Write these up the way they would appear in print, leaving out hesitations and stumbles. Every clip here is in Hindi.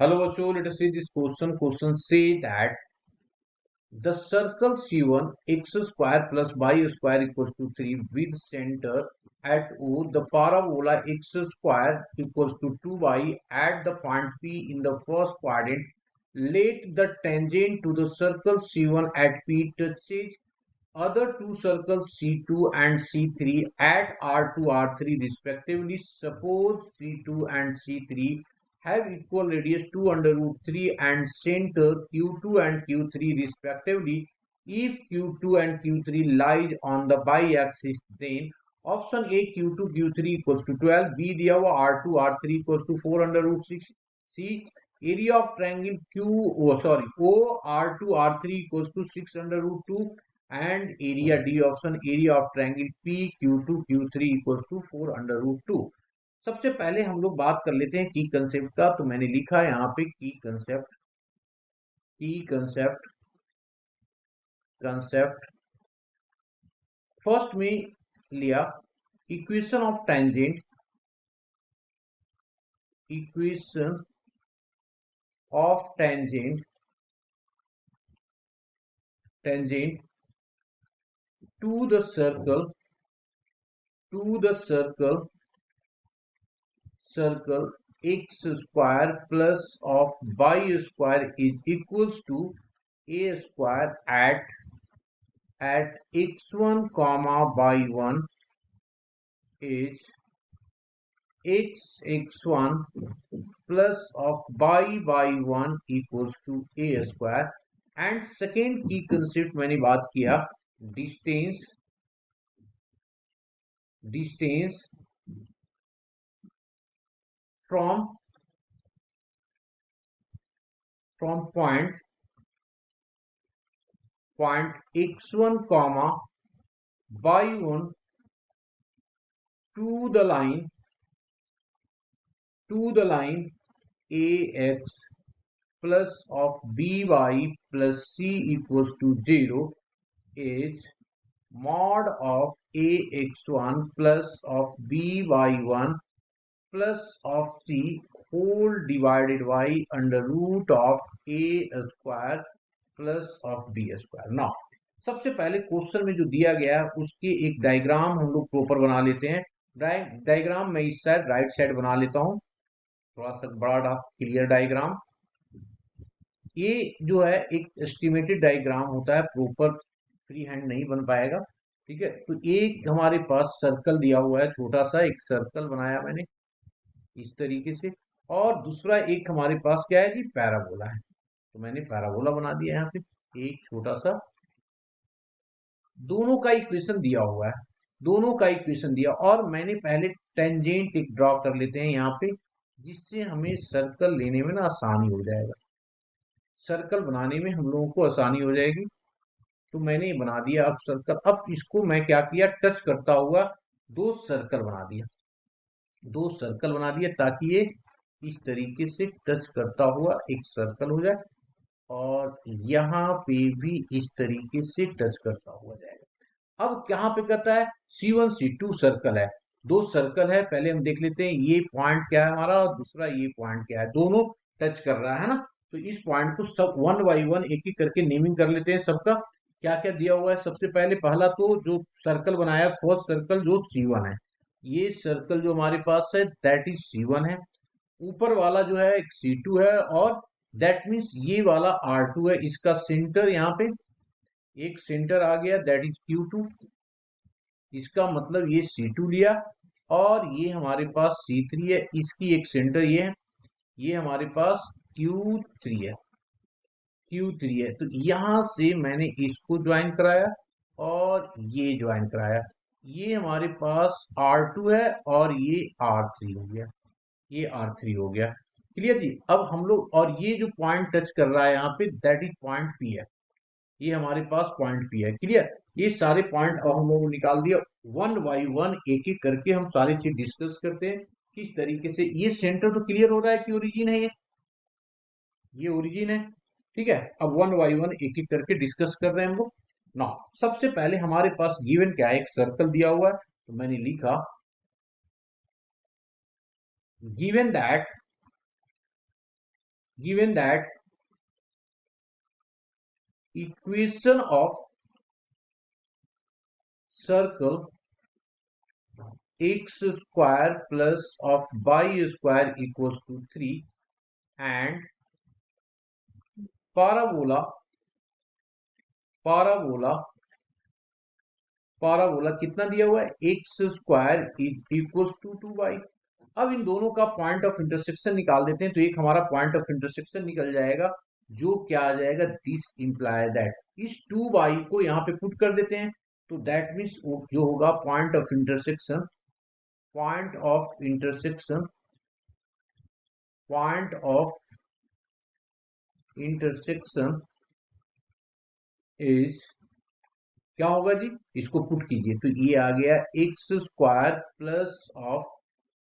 Hello, bachcho. Let us see this question. Question say that the circle C1 x square plus y square equals to 3 with center at O. The parabola x square equals to 2y at the point P in the first quadrant. Let the tangent to the circle C1 at P touches other two circles C2 and C3 at R2, R3 respectively. Suppose C2 and C3 have equal radius 2 under root 3 and center Q2 and Q3 respectively. If Q2 and Q3 lies on the y-axis, then option A Q2 Q3 equals to 12, B दिया हुआ R2 R3 equals to 4 under root 6, C area of triangle O R2 R3 equals to 6 under root 2 and area D option area of triangle PQ2 Q3 equals to 4 under root 2। सबसे पहले हम लोग बात कर लेते हैं की कंसेप्ट का। तो मैंने लिखा है यहाँ पे की कंसेप्ट फर्स्ट में लिया equation of tangent to the circle x square plus of y square is equals to a square at x1 comma y1 is x1 plus of y1 equals to a square। And second की कंसेप्ट मैंने बात किया distance from point x1 comma y1 to the line ax plus of by plus c equals to 0 is mod of ax1 plus of by1 plus of c whole divided by under root of a square plus of b square। Now सबसे पहले क्वेश्चन में जो दिया गया है उसके एक डायग्राम हम लोग प्रॉपर बना लेते हैं। डायग्राम मैं इस साइड राइट साइड बना लेता हूं, थोड़ा सा बड़ा क्लियर डायग्राम। ये जो है एक एस्टिमेटेड डायग्राम होता है, प्रॉपर फ्री हैंड नहीं बन पाएगा। ठीक है, तो एक हमारे पास सर्कल दिया हुआ है, छोटा सा एक सर्कल बनाया मैंने इस तरीके से, और दूसरा एक हमारे पास क्या है जी, पैराबोला है। तो मैंने पैराबोला बना दिया यहाँ पे एक छोटा सा, दोनों का इक्वेशन दिया हुआ है, दोनों का इक्वेशन दिया, और मैंने पहले टेंजेंट एक ड्रॉ कर लेते हैं यहाँ पे, जिससे हमें सर्कल लेने में ना आसानी हो जाएगा, सर्कल बनाने में हम लोगों को आसानी हो जाएगी। तो मैंने बना दिया अब सर्कल। अब इसको मैं क्या किया, टच करता हुआ दो सर्कल बना दिया ताकि ये इस तरीके से टच करता हुआ एक सर्कल हो जाए, और यहाँ पे भी इस तरीके से टच करता हुआ जाएगा। अब कहाँ पे करता है, C1 C2 सर्कल है, दो सर्कल है। पहले हम देख लेते हैं ये पॉइंट क्या है हमारा और दूसरा ये पॉइंट क्या है, दोनों टच कर रहा है ना। तो इस पॉइंट को सब वन बाई वन एक एक करके नेमिंग कर लेते हैं सबका। क्या क्या दिया हुआ है, सबसे पहले पहला तो जो सर्कल बनाया फर्स्ट सर्कल जो C1 है, ये सर्कल जो हमारे पास है दैट इज C1 है। ऊपर वाला जो है एक C2 है, और दैट मीन्स ये वाला R2 है। इसका सेंटर यहाँ पे एक सेंटर आ गया दैट इज Q2, इसका मतलब ये C2 लिया, और ये हमारे पास C3 है, इसकी एक सेंटर ये है, ये हमारे पास Q3 है। तो यहां से मैंने इसको ज्वाइन कराया और ये ज्वाइन कराया, ये हमारे पास R2 है और ये R3 हो गया, क्लियर जी। अब हम लोग, और ये जो पॉइंट टच कर रहा है यहाँ पे दैट इज पॉइंट P है, ये हमारे पास पॉइंट P है, क्लियर। ये सारे पॉइंट अब हम लोगों ने निकाल दिया, वन बाई वन एक एक करके हम सारी चीज डिस्कस करते हैं किस तरीके से। ये सेंटर तो क्लियर हो रहा है कि ओरिजिन है, ये ओरिजिन है, ठीक है। अब वन बाई वन एक एक करके डिस्कस कर रहे हैं हम लोग। ना सबसे पहले हमारे पास गिवन क्या है, एक सर्कल दिया हुआ है, तो मैंने लिखा given that given that equation of circle x square plus of y square equals to 3 and parabola parabola parabola कितना दिया हुआ है x square equals to 2y। अब इन दोनों का पॉइंट ऑफ इंटरसेक्शन निकाल देते हैं, तो एक हमारा पॉइंट ऑफ इंटरसेक्शन निकल जाएगा जो क्या आ जाएगा, दिस इंप्लाय दैट। इस 2y को यहाँ पे पुट कर देते हैं, तो दैट मीन्स जो होगा point of intersection point of intersection point of intersection is क्या होगा जी, इसको पुट कीजिए तो ये आ गया एक्स स्क्वायर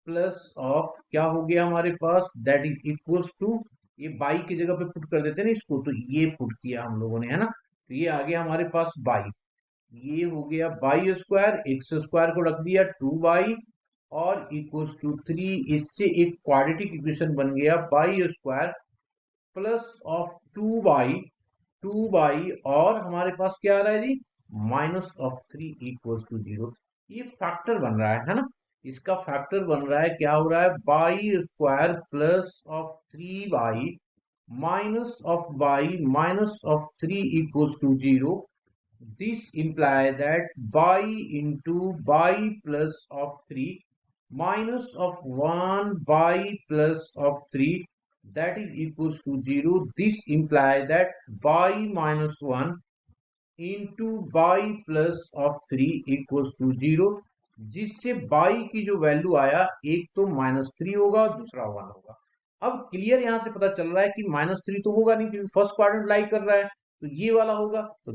प्लस ऑफ क्या हो गया हमारे पास, दैट इज इक्वल्स टू, ये बाई की जगह पे पुट कर देते हैं ना इसको, तो ये पुट किया हम लोगों ने, है ना। तो ये आ गया हमारे पास बाई, ये हो गया बाई स्क्वायर, एक्स स्क्वायर को रख दिया 2y और इक्वल्स टू 3। इससे एक क्वाड्रेटिक इक्वेशन बन गया by square plus of 2y और हमारे पास क्या आ रहा है जी, -3 इक्वल्स टू 0। ये फैक्टर बन रहा है ना, इसका फैक्टर बन रहा है, क्या हो रहा है, y square plus of 3y -3 equals to 0। This imply that by into by plus of 3 minus of 1 by plus of 3 that is equals to 0। This imply that by minus 1 into by plus of 3 equals to 0, जिससे बाई की जो वैल्यू आया, एक तो -3 होगा दूसरा 1 होगा। अब क्लियर यहां से पता चल रहा है कि -3 तो होगा नहीं क्योंकि फर्स्ट क्वाड्रेंट लाई कर रहा है, तो ये वाला होगा, तो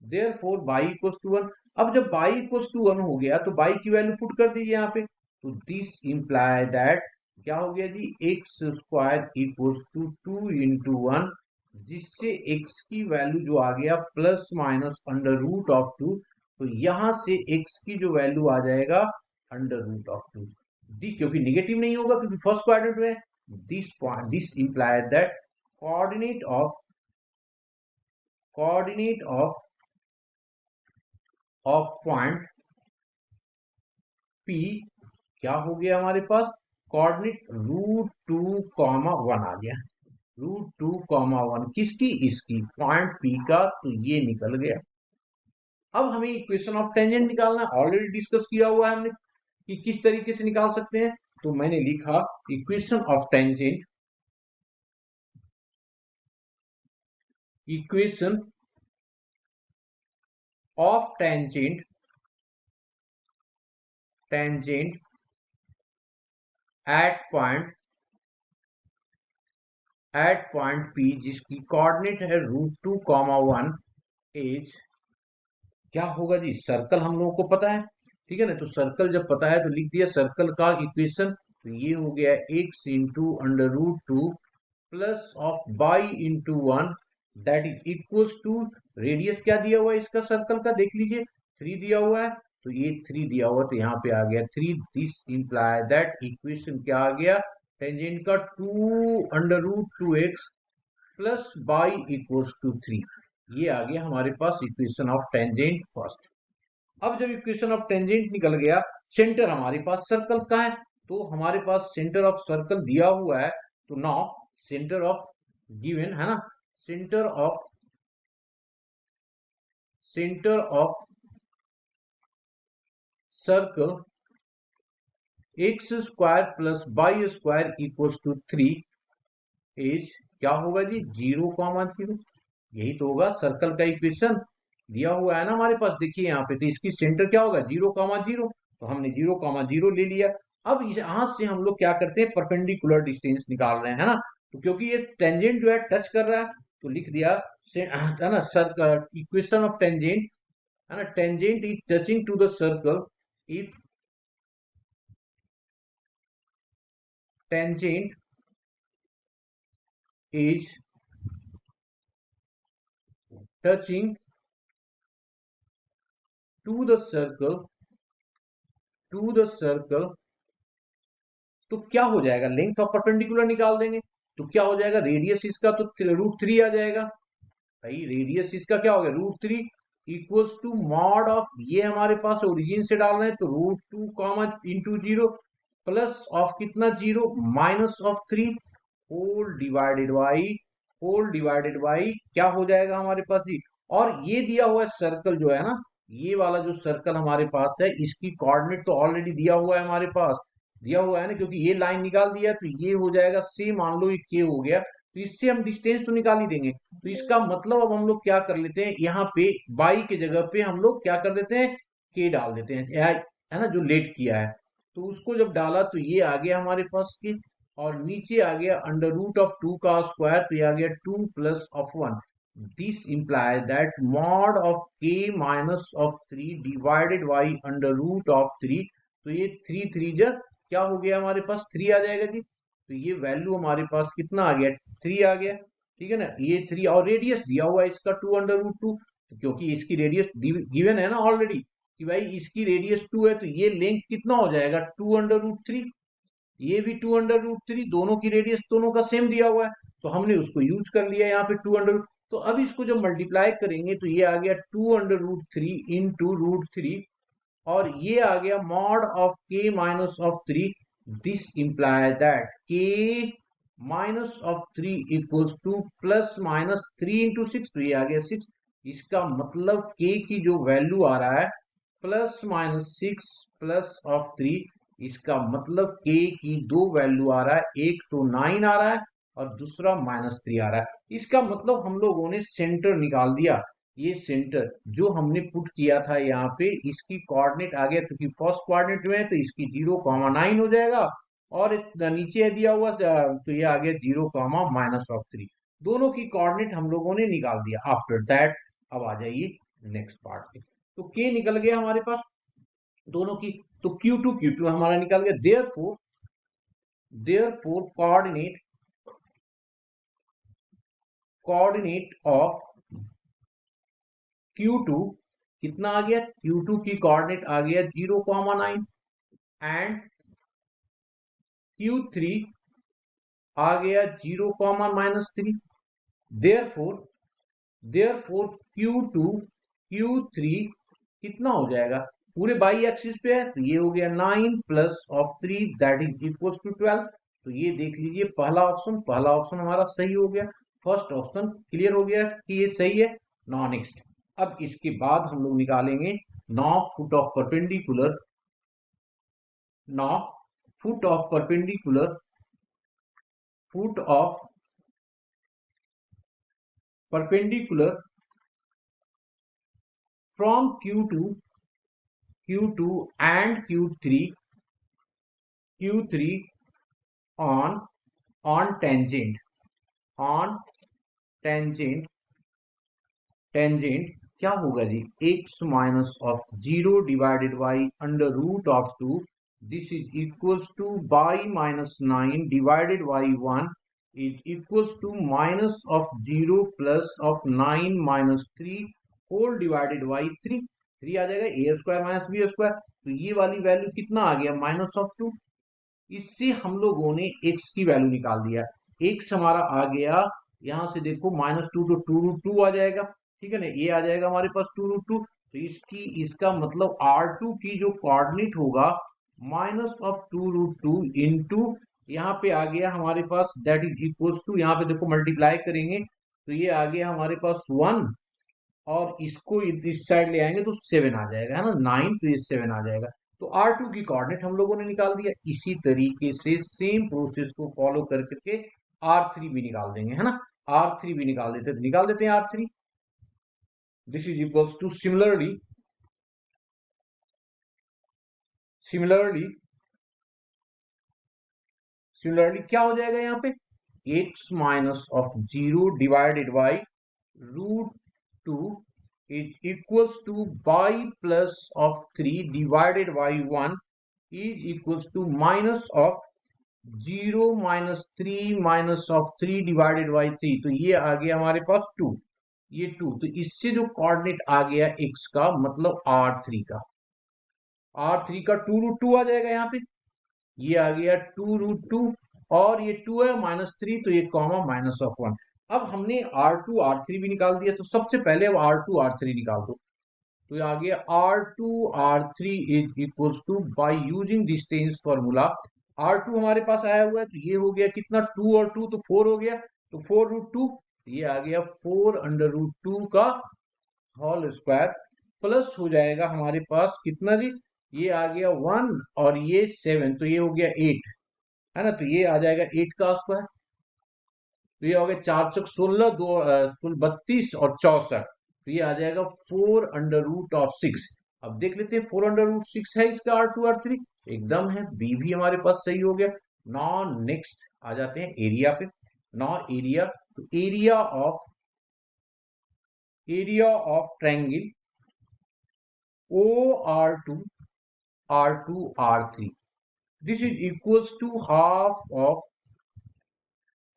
देयरफॉर बाई इक्वल्स टू 1। अब जब बाई इक्वल्स टू 1 हो गया तो बाई की वैल्यू पुट कर दीजिए यहाँ पे, तो दिस इंप्लाय दैट क्या हो गया जी, x square equals to 2 into 1, जिससे एक्स की वैल्यू जो आ गया plus minus under root of 2, तो यहां से एक्स की जो वैल्यू आ जाएगा अंडर रूट ऑफ 2 दी, क्योंकि निगेटिव नहीं होगा क्योंकि फर्स्ट क्वाड्रेंट में। This imply that coordinate of point P क्या हो गया हमारे पास, कोऑर्डिनेट √2, 1 आ गया, √2, 1 किसकी, इसकी पॉइंट P का, तो ये निकल गया। अब हमें इक्वेशन ऑफ टेंजेंट निकालना है, ऑलरेडी डिस्कस किया हुआ है हमने कि किस तरीके से निकाल सकते हैं, तो मैंने लिखा equation of tangent at point P जिसकी कोऑर्डिनेट है √2, 1 इज क्या होगा जी, सर्कल हम लोगों को पता है, ठीक है ना, तो सर्कल जब पता है तो लिख दिया सर्कल का इक्वेशन, तो ये हो गया x into under root 2 plus of y into 1 that is equals to, radius क्या दिया हुआ है इसका सर्कल का, देख लीजिए 3 दिया हुआ है, तो ये 3 दिया हुआ तो यहाँ पे आ गया 3। दिस इंप्लाय दैट इक्वेशन क्या आ गया, टेंजेंट का 2 under root 2x plus y equals to 3। ये आ गया हमारे पास इक्वेशन ऑफ टेंजेंट फर्स्ट। अब जब इक्वेशन ऑफ टेंजेंट निकल गया, सेंटर हमारे पास सर्कल का है, तो हमारे पास सेंटर ऑफ सर्कल दिया हुआ है, तो नाउ सेंटर ऑफ गिवन है ना, centre of circle x square plus y square equals to 3 is क्या होगा जी, 0, 0। यही तो होगा सर्कल का इक्वेशन, दिया हुआ है ना हमारे पास, देखिए यहाँ पे, तो इसकी सेंटर क्या होगा 0, 0, तो हमने 0, 0 ले लिया। अब यहां से हम लोग क्या करते हैं, परपेंडिकुलर डिस्टेंस निकाल रहे हैं, है ना, तो क्योंकि ये टेंजेंट जो है टच कर रहा है, तो लिख दिया है ना, इक्वेशन ऑफ टेंजेंट, है ना, tangent is touching to the circle if tangent is touching to the circle तो क्या हो जाएगा, लेंथ ऑफ परपेंडिकुलर निकाल देंगे। तो क्या हो जाएगा, रेडियस इसका तो √3 आ जाएगा। भाई रेडियस इसका क्या हो गया, √3 इक्वल्स टू मॉड ऑफ, ये हमारे पास ओरिजिन से डाल रहे हैं तो √2 कॉमा इंटू 0 प्लस ऑफ कितना 0 minus of 3 whole divided by क्या हो जाएगा हमारे पास ही। और ये दिया हुआ है सर्कल जो है ना, ये वाला जो सर्कल हमारे पास है इसकी कोऑर्डिनेट तो ऑलरेडी दिया हुआ है हमारे पास, दिया हुआ है ना, क्योंकि ये लाइन निकाल दिया है, तो ये हो जाएगा से, मान लो ये के हो गया, तो इससे हम डिस्टेंस तो निकाल ही देंगे। तो इसका मतलब अब हम लोग क्या कर लेते हैं, यहाँ पे बाई के जगह पे हम लोग क्या कर देते हैं, के डाल देते हैं, है ना, जो लेट किया है। तो उसको जब डाला तो ये आ गया हमारे पास के, और नीचे आ गया √2 का स्क्वायर, तो ये आ गया 2 plus of 1। This implies that mod of k minus of 3 divided by √3। तो ये 3 3 क्या हो गया हमारे पास, 3 आ जाएगा जी। तो ये वैल्यू हमारे पास कितना आ गया, 3 आ गया। ठीक है ना, ये 3, और रेडियस दिया हुआ है इसका 2√2, क्योंकि इसकी रेडियस गिवन है ना ऑलरेडी, कि भाई इसकी रेडियस 2 है, तो ये लेंथ कितना हो जाएगा 2√3। ये भी 2√3, दोनों की रेडियस दोनों का सेम दिया हुआ है, तो हमने उसको यूज कर लिया यहाँ पे 2 तो अब इसको जब मल्टीप्लाई करेंगे तो ये आ गया 2√3 इंटू √3, और ये आ गया mod of k minus of 3। This imply that k minus of 3 equals to plus minus 3 into 6, तो ये आ गया 6। इसका मतलब के की जो वैल्यू आ रहा है प्लस माइनस 6 प्लस ऑफ 3, इसका मतलब के की दो वैल्यू आ रहा है, एक तो 9 आ रहा है और दूसरा -3 आ रहा है। इसका मतलब हम लोगों ने सेंटर निकाल दिया। ये सेंटर जो हमने पुट किया था यहाँ पे, इसकी कोऑर्डिनेट आ गया, क्योंकि फर्स्ट कोऑर्डिनेट में है तो इसकी 0,9 हो जाएगा, और नीचे दिया हुआ तो ये आ गया 0, -3। दोनों की कोऑर्डिनेट हम लोगों ने निकाल दिया। आफ्टर दैट अब आ जाइए नेक्स्ट पार्ट पे। तो के निकल गया हमारे पास दोनों की, तो Q2 हमारा निकल गया। देयरफॉर कोऑर्डिनेट ऑफ Q2 कितना आ गया, Q2 की कोऑर्डिनेट आ गया 0,9, एंड Q3 आ गया 0, -3। देयरफॉर देयरफॉर Q3 कितना हो जाएगा, पूरे बाई एक्सिस पे है, तो ये हो गया 9 plus of 3 that is equal to 12। तो ये देख लीजिए पहला ऑप्शन हमारा सही हो गया, फर्स्ट ऑप्शन क्लियर हो गया कि ये सही है। नॉ नेक्स्ट, अब इसके बाद हम लोग निकालेंगे now foot of perpendicular now foot of perpendicular foot of perpendicular from Q2 and Q3 on tangent on tangent क्या होगा जी, x minus of 0 divided by √2, this is equals to y -9 divided by 1 is equals to minus of 0 plus of 9 -3 whole divided by 3 आ जाएगा, a square minus b square. तो ये वाली वैल्यू कितना आ गया, -2। इससे हम लोगों ने x की वैल्यू निकाल दिया। x हमारा आ गया, यहां से देखो -2 तो 2√2 आ जाएगा, ठीक है ना, ये आ जाएगा हमारे पास 2√2। तो इसका मतलब R2 की जो कोऑर्डिनेट होगा माइनस ऑफ 2√2 इंटू, यहाँ पे आ गया हमारे पास दैट इज इक्वल्स टू, यहाँ पे देखो मल्टीप्लाई करेंगे तो ये आ गया हमारे पास 1, और इसको इस साइड ले आएंगे तो 7 आ जाएगा, है ना, 9, तो ये 7 आ जाएगा। तो R2 की कोऑर्डिनेट हम लोगों ने निकाल दिया। इसी तरीके से सेम प्रोसेस को फॉलो कर करके R3 भी निकाल देंगे, है ना, R3 भी निकाल देते हैं R3। This is equals two similarly क्या हो जाएगा यहाँ पे, x minus of 0 divided by √2 is equals to by plus of 3 divided by 1 is equals to minus of 0 minus of 3 divided by 3। तो ये आ गया हमारे पास 2, ये 2, तो इससे जो कोऑर्डिनेट आ गया x का मतलब R3 का 2√2 आ जाएगा यहाँ पे। ये आ गया 2√2 और ये 2 है -3 तो ये कॉमा -1। अब हमने R2 R3 भी निकाल दिया, तो सबसे पहले अब R2 R3 निकाल दो। तो ये आ गया R2 R3 is equals to by using distance formula. R2 हमारे पास आया हुआ है, तो ये हो गया कितना, 2 और 2 तो 4 हो गया, तो 4√2, ये आ गया 4√2 का होल स्क्वायर, प्लस हो जाएगा हमारे पास कितना जी, ये आ गया 1 और ये 7, तो ये हो गया 8, है ना, तो ये आ जाएगा 8 का स्क्वायर। तो ये हो गया 4 चौक 16, दो कुल 32 और 64, तो ये आ जाएगा 4√6। अब देख लेते हैं 4√6 है इसका R2 R3, एकदम है, बी भी हमारे पास सही हो गया। नाउ नेक्स्ट आ जाते हैं एरिया पे। नाउ एरिया, तो area of triangle OR2 R2 R3, this is equals to half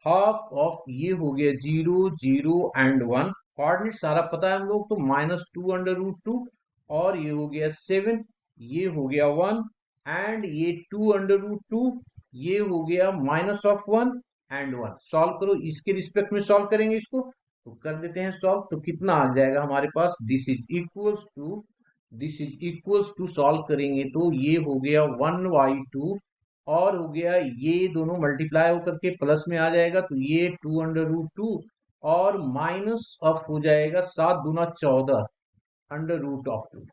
of ये हो गया 0 0 एंड 1, कोऑर्डिनेट सारा पता है हम लोग, तो -2√2 और ये हो गया 7, ये हो गया 1 एंड ये 2√2, ये हो गया -1 एंड 1। सॉल्व करो, इसके रिस्पेक्ट में सॉल्व करेंगे इसको, तो कर देते हैं सॉल्व। तो कितना आ जाएगा हमारे पास, this is equals to solve करेंगे तो ये हो गया 1/2 और हो गया ये दोनों मल्टीप्लाई होकर के प्लस में आ जाएगा, तो ये 2√2 और माइनस ऑफ हो जाएगा 7 दूना 14 √2,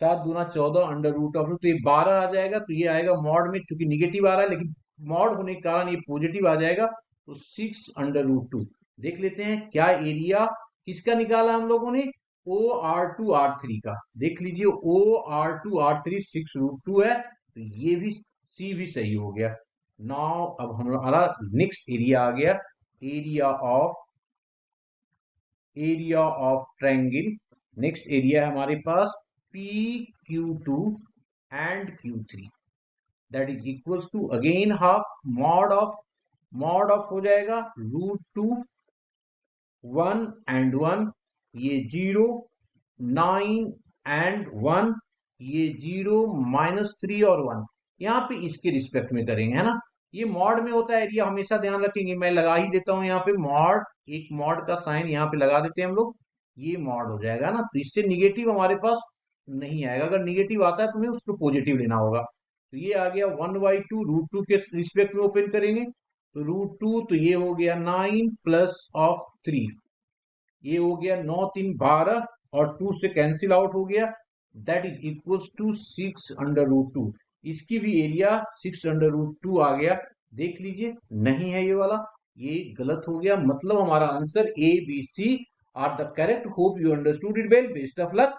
7 दूना 14 √2, तो ये 12 आ जाएगा, तो ये आएगा मॉड में, क्योंकि निगेटिव आ रहा है लेकिन मॉड होने के कारण ये पॉजिटिव आ जाएगा, तो 6√2। देख लेते हैं क्या एरिया किसका निकाला हम लोगों ने, OR2 R3 का। देख लीजिए OR2 R3 6√2 है, तो ये भी सी भी सही हो गया। नाउ अब हमारा नेक्स्ट एरिया आ गया, area of triangle. Next area है हमारे पास PQ2 and Q3, that is equals to again half mod of हो जाएगा √2 1 एंड 1, ये 0 9 एंड 1, ये 0 -3 और 1, यहाँ पे इसके रिस्पेक्ट में करेंगे, है ना। ये मॉड में होता है एरिया, हमेशा ध्यान रखेंगे, मैं लगा ही देता हूँ यहाँ पे मॉड, एक मॉड का साइन यहाँ पे लगा देते हैं हम लोग, ये मॉड हो जाएगा ना, तो इससे निगेटिव हमारे पास नहीं आएगा, अगर निगेटिव आता है तो हमें उसको पॉजिटिव लेना होगा। तो ये आ गया 1/2 √2 के रिस्पेक्ट में ओपन करेंगे, तो √2, तो ये हो गया 9 प्लस ऑफ 3, ये हो गया 9 3 12 और 2 से कैंसिल आउट हो गया, दैट इज इक्वल्स टू 6√2। इसकी भी एरिया 6√2 आ गया। देख लीजिए नहीं है ये वाला, ये गलत हो गया, मतलब हमारा answer A B C are the correct. Hope you understood it well, best of luck.